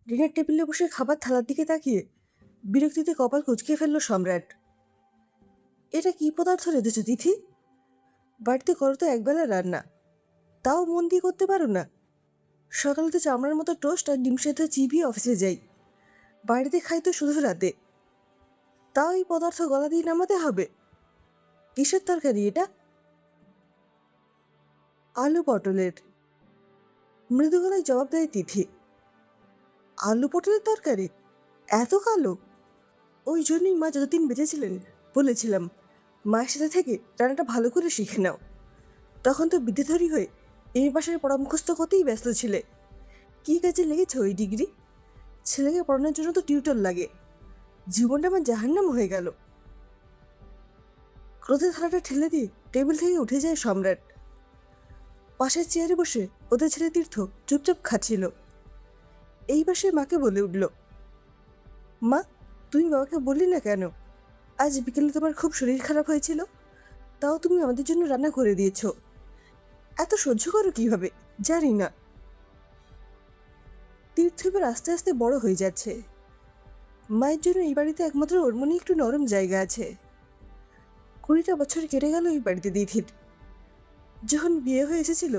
Dinner টেবিলে বসে খাবার থালার দিকে তাকিয়ে বিরক্তিতে কপাল কুঁচকে ফেলল সম্রাট। এটা কি পদার্থ রেঁধেছ তিথি? বাড়িতে করো তো একবেলা রান্না, তাও মন দিয়ে করতে পারো না। সকালে তো চামড়ার মতো টোস্ট আর ডিম সেদ্ধ চিবিয়ে অফিসে যাই, বাড়িতে খাই তো শুধু রাতে, তাও এই পদার্থ গলা দিয়ে নামাতে হবে? কিসের তরকারি এটা? আলু পটলের। মৃদু গলায় জবাব দেয় তিথি। আলু পটলের তরকারি? এত কালো? ওই জন্যই মা যতদিন বেঁচেছিলেন বলেছিলাম মায়ের সাথে থেকে রান্নাটা ভালো করে শিখে নাও। তখন তো বিদ্যাধরী হয়ে এই বাসার পরামুখস্থ করতেই ব্যস্ত ছিলে। কী কাজে লেগেছে ওই ডিগ্রি? ছেলেকে পড়ানোর জন্য তো টিউটর লাগে। জীবনটা আমার জাহান্নাম হয়ে গেল। ক্রোধে থালাটা ঠেলে দিয়ে টেবিল থেকে উঠে যায় সম্রাট। পাশের চেয়ারে বসে ওদের ছেলে তীর্থ চুপচাপ খাচ্ছিল। এই পাশে মাকে বলে উঠল, মা, তুমি বাবাকে বললি না কেন আজ বিকেলে তোমার খুব শরীর খারাপ হয়েছিল? তাও তুমি আমাদের জন্য রান্না করে দিয়েছ। এত সহ্য করো কিভাবে জানি না। তীর্থ এবার আস্তে আস্তে বড় হয়ে যাচ্ছে। মায়ের জন্য এই বাড়িতে একমাত্র ওর মনে একটু নরম জায়গা আছে। 20টা বছর কেটে গেল এই বাড়িতে দিথির। যখন বিয়ে হয়ে এসেছিল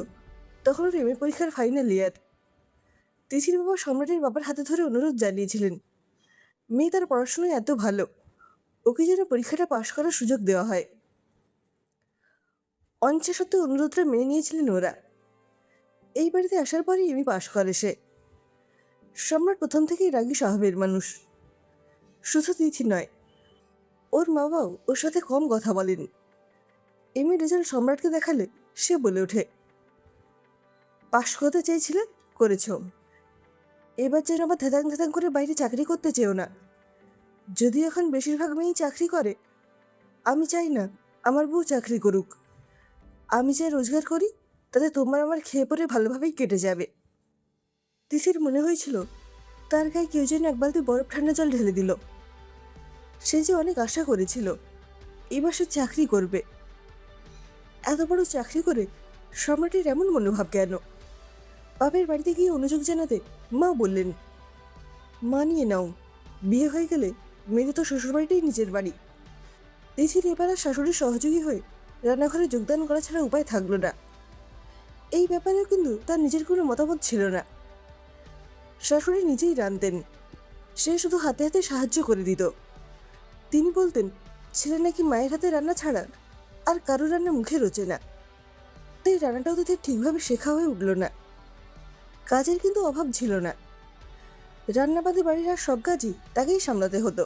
তখন ওর এমএ পরীক্ষার ফাইনাল ইয়ার। তিথির বাবা সম্রাটের বাবার হাতে ধরে অনুরোধ জানিয়েছিলেন মেয়ে তার পড়াশোনায় এত ভালো, ওকে যেন পরীক্ষাটা পাশ করার সুযোগ দেওয়া হয়। অনিচ্ছা সত্ত্বেও অনুরোধটা মেনে নিয়েছিলেন ওরা। এই বাড়িতে আসার পরই এমএ পাশ করে সে। সম্রাট প্রথম থেকেই রাগী স্বভাবের মানুষ। শুধু তিথি নয়, ওর মা বাবাও ওর সাথে কম কথা বলেন। এমএ রেজাল্ট সম্রাটকে দেখালে সে বলে ওঠে, পাশ করতে চেয়েছিলে, করেছ। এবার যেন আবার ধ্যাতাং ধ্যাতাং করে বাইরে চাকরি করতে চেও না। যদি এখন বেশিরভাগ মেয়েই চাকরি করে, আমি চাই না আমার বউ চাকরি করুক। আমি যে রোজগার করি তাতে তোমার আমার খেয়ে পরে ভালোভাবেই কেটে যাবে। তিথির মনে হয়েছিল তার গায়ে কেউ যেন এক বালতি বরফ ঠান্ডা জল ঢেলে দিল। সে যে অনেক আশা করেছিল এবার সে চাকরি করবে। এত বড় চাকরি করে সম্রাটের এমন মনোভাব কেন? বাপের বাড়িতে গিয়ে অনুযোগ জানাতে মা বললেন, মানিয়ে নাও, বিয়ে হয়ে গেলে মেয়েদের তো শ্বশুরবাড়িটাই নিজের বাড়ি। তিথির এবার আর শাশুড়ির সহযোগী হয়ে রান্নাঘরে যোগদান করা ছাড়া উপায় থাকলো না। এই ব্যাপারেও কিন্তু তার নিজের কোনো মতামত ছিল না। শাশুড়ি নিজেই রাঁধতেন, সে শুধু হাতে হাতে সাহায্য করে দিত। তিনি বলতেন ছেলে নাকি মায়ের হাতে রান্না ছাড়া আর কারো রান্না মুখে রোচে না। তাই রান্নাটাও তাদের ঠিকভাবে শেখা হয়ে উঠল না। কাজের কিন্তু অভাব ছিল না। রান্নাবাদে বাড়ির আর সব কাজই তাকেই সামলাতে হতো,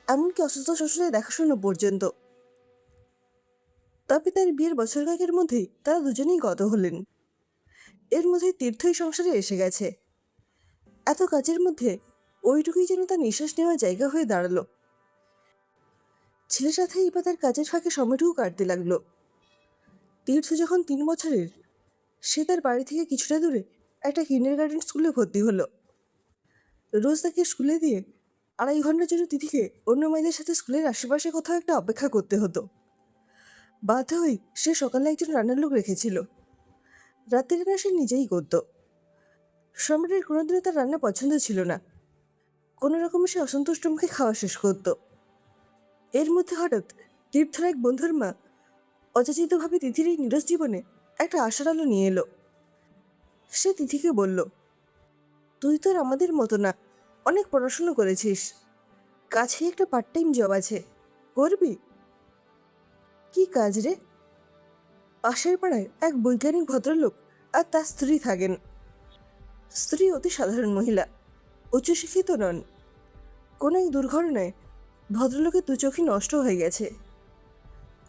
এমনকি অসুস্থ শ্বশুরের দেখাশোনা পর্যন্ত। তবে তার বিয়ের বছর কয়েকের মধ্যেই তারা দুজনেই গত হলেন। এর মধ্যেই তীর্থই সংসারে এসে গেছে। এত কাজের মধ্যে ওইটুকুই যেন তার নিঃশ্বাস নেওয়ার জায়গা হয়ে দাঁড়ালো। ছেলের সাথে এবার তার কাজের ফাঁকে সময়টুকু কাটতে লাগলো। তীর্থ যখন 3 বছরের, সে তার বাড়ি থেকে কিছুটা দূরে একটা কিন্ডারগার্টেন স্কুলে ভর্তি হলো। রোজ তাকে স্কুলে দিয়ে 2.5 ঘন্টার জন্য তিথিকে অন্য মেয়েদের সাথে স্কুলের আশেপাশে কোথাও একটা অপেক্ষা করতে হতো। বাধ্য হয়ে সে সকালে একজন রান্নার লোক রেখেছিল। রাতের রান্না সে নিজেই করত। সম্রাটের কোনোদিনও তার রান্না পছন্দ ছিল না। কোনো রকমে সে অসন্তুষ্ট মুখে খাওয়া শেষ করত। এর মধ্যে হঠাৎ তীর্থর এক বন্ধুর মা অযাচিতভাবে তিথির এই নিরস জীবনে একটা আশার আলো নিয়ে এলো। সে তিথিকে বলল, তুই তো আর আমাদের মতো না, অনেক পড়াশুনো করেছিস, কাছে একটা পার্ট টাইম জব আছে, করবি? কি কাজ রে? পাশের পাড়ায় এক বৈজ্ঞানিক ভদ্রলোক আর তার স্ত্রী থাকেন। স্ত্রী অতি সাধারণ মহিলা, উচ্চশিক্ষিত নন। কোনো এক দুর্ঘটনায় ভদ্রলোকের 2 চোখই নষ্ট হয়ে গেছে।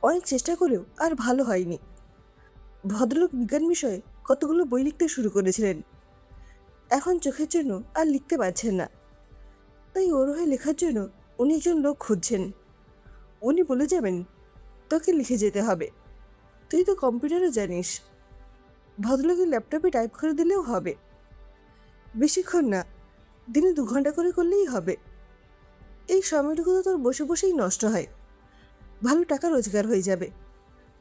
অনেক চেষ্টা করেও আর ভালো হয়নি। ভদ্রলোক বিজ্ঞান বিষয়ে কতগুলো বই লিখতে শুরু করেছিলেন। এখন চোখের জন্য আর লিখতে পারছেন না। তাই ওর হয়ে লেখার জন্য উনি একজন লোক খুঁজছেন। উনি বলে যাবেন, তোকে লিখে যেতে হবে, তুই তো কম্পিউটারও জানিস। ভদ্রলোকের ল্যাপটপে টাইপ করে দিলেও হবে। বেশিক্ষণ না, দিনে 2 ঘন্টা করে করলেই হবে। এই সময়টুকু তো তোর বসে বসেই নষ্ট হয়। ভালো টাকা রোজগার হয়ে যাবে,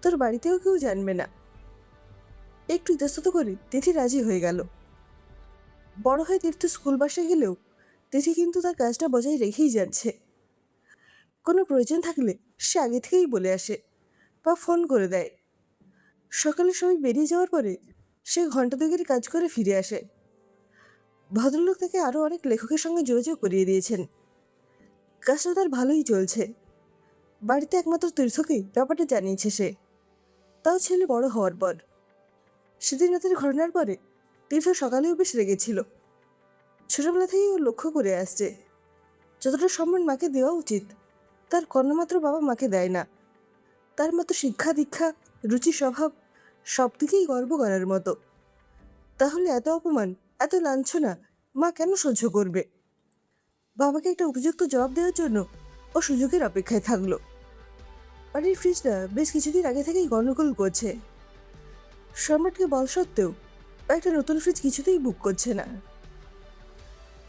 তোর বাড়িতেও কেউ জানবে না। একটু ইতস্তত করে তিথি রাজি হয়ে গেল। বড় হয়ে তীর্থ স্কুল বাসে গেলেও তিথি কিন্তু তার কাজটা বজায় রেখেই যাচ্ছে। কোনো প্রয়োজন থাকলে সে আগে থেকেই বলে আসে বা ফোন করে দেয়। সকালে সবাই বেরিয়ে যাওয়ার পরে সে ঘন্টা দুয়েকের কাজ করে ফিরে আসে। ভদ্রলোক তাকে আরও অনেক লেখকের সঙ্গে যোগাযোগ করিয়ে দিয়েছেন। কাজটা তার ভালোই চলছে। বাড়িতে একমাত্র তীর্থকেই ব্যাপারটা জানিয়েছে সে, তাও ছেলে বড় হওয়ার পর। সেদিন রাতের ঘটনার পরে তীর্থ সকালেও বেশ রেগেছিল। ছোটবেলা থেকেই ও লক্ষ্য করে আসছে যতটা সম্মান মাকে দেওয়া উচিত তার কর্ণমাত্র বাবা মাকে দেয় না। তার মতো শিক্ষা দীক্ষা, রুচি, স্বভাব সব দিকেই গর্ব করার মতো। তাহলে এত অপমান, এত লাঞ্ছনা মা কেন সহ্য করবে? বাবাকে একটা উপযুক্ত জবাব দেওয়ার জন্য ও সুযোগের অপেক্ষায় থাকলো। বাড়ির ফ্রিজটা বেশ কিছুদিন আগে থেকেই গন্ডগোল করছে। সম্রাটকে বল সত্ত্বেও একটা নতুন ফ্রিজ কিছুতেই বুক করছে না।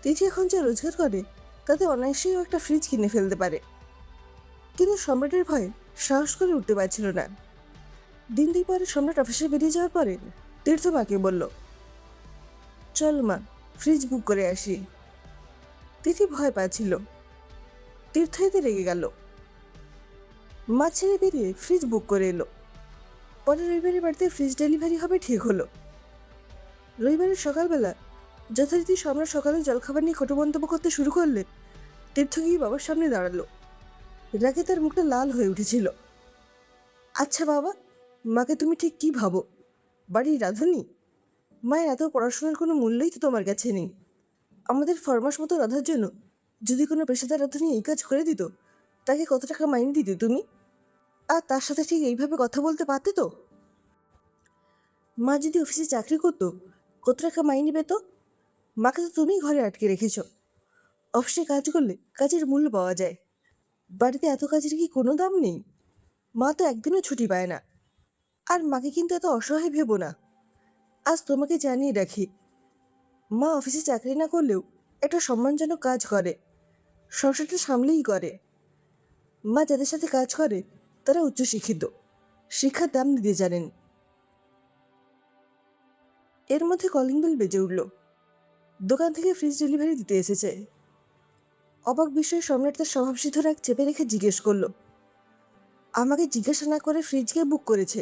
তিথি এখন যা রোজগার করে তাতে অনায়াসেই একটা ফ্রিজ কিনে ফেলতে পারে, কিন্তু সম্রাটের ভয়ে সাহস করে উঠতে পারছিল না। দিন দুই পরে সম্রাট অফিসে বেরিয়ে যাওয়ার পরে তীর্থ মাকে বলল, চল মা, ফ্রিজ বুক করে আসি। তিথি ভয় পাচ্ছিল। তীর্থ এতে রেগে গেল। মা ছেড়ে বেরিয়ে ফ্রিজ বুক করে এলো। পরে রবিবারের বাড়িতে ফ্রিজ ডেলিভারি হবে ঠিক হলো। রবিবারের সকালবেলা যথারীতি সম্রাট সকালে জলখাবার নিয়ে কটু মন্তব্য করতে শুরু করলে তীর্থ গিয়ে বাবার সামনে দাঁড়ালো। রাগে তার মুখটা লাল হয়ে উঠেছিল। আচ্ছা বাবা, মাকে তুমি ঠিক কি ভাবো? বাড়ির রাঁধুনি? মায়ের এত পড়াশোনার কোনো মূল্যই তো তোমার কাছে নেই। আমাদের ফরমাস মতো রাধার জন্য যদি কোনো পেশাদার রাঁধুনি এই কাজ করে দিত, তাকে কত টাকা মাইনে দিতে তুমি? আর তার সাথে ঠিক এইভাবে কথা বলতে পারতে তো? মা যদি অফিসে চাকরি করতো কত টাকা মাইনে পেত? মাকে তো তুমিই ঘরে আটকে রেখেছ। অফিসে কাজ করলে কাজের মূল্য পাওয়া যায়। বাড়িতে এত কাজের কি কোনো দাম নেই? মা তো একদিনও ছুটি পায় না। আর মাকে কিন্তু এত অসহায় ভেবো না। আজ তোমাকে জানিয়ে রাখি, মা অফিসে চাকরি না করলেও একটা সম্মানজনক কাজ করে, সংসারটা সামলেই করে। মা যাদের সাথে কাজ করে তারা উচ্চশিক্ষিত, শিক্ষার দাম দিতে জানেন। এর মধ্যে কলিং বেল বেজে উঠল। দোকান থেকে ফ্রিজ ডেলিভারি দিতে এসেছে। অবাক বিষয়ে সম্রাট তার স্বভাবসিদ্ধ রাগ চেপে রেখে জিজ্ঞেস করলো, আমাকে জিজ্ঞাসা না করে ফ্রিজকে বুক করেছে,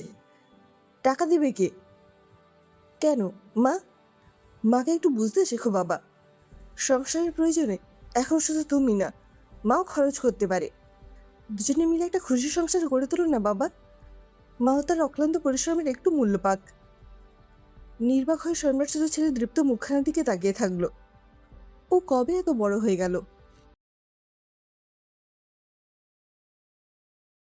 টাকা দেবে কে? কেন মা? মাকে একটু বুঝতে শেখো বাবা। সংসারের প্রয়োজনে এখন শুধু তুমি না, মাও খরচ করতে পারে। দুজনে মিলে একটা খুশি সংসার গড়ে তুলো না বাবা। মাও তার অক্লান্ত পরিশ্রমের একটু মূল্য পাক। নির্বাক হয়ে সম্রাট শুধু ছেলে দৃপ্ত মুখখানার দিকে তাকিয়ে থাকলো। ও কবে এত বড় হয়ে গেল?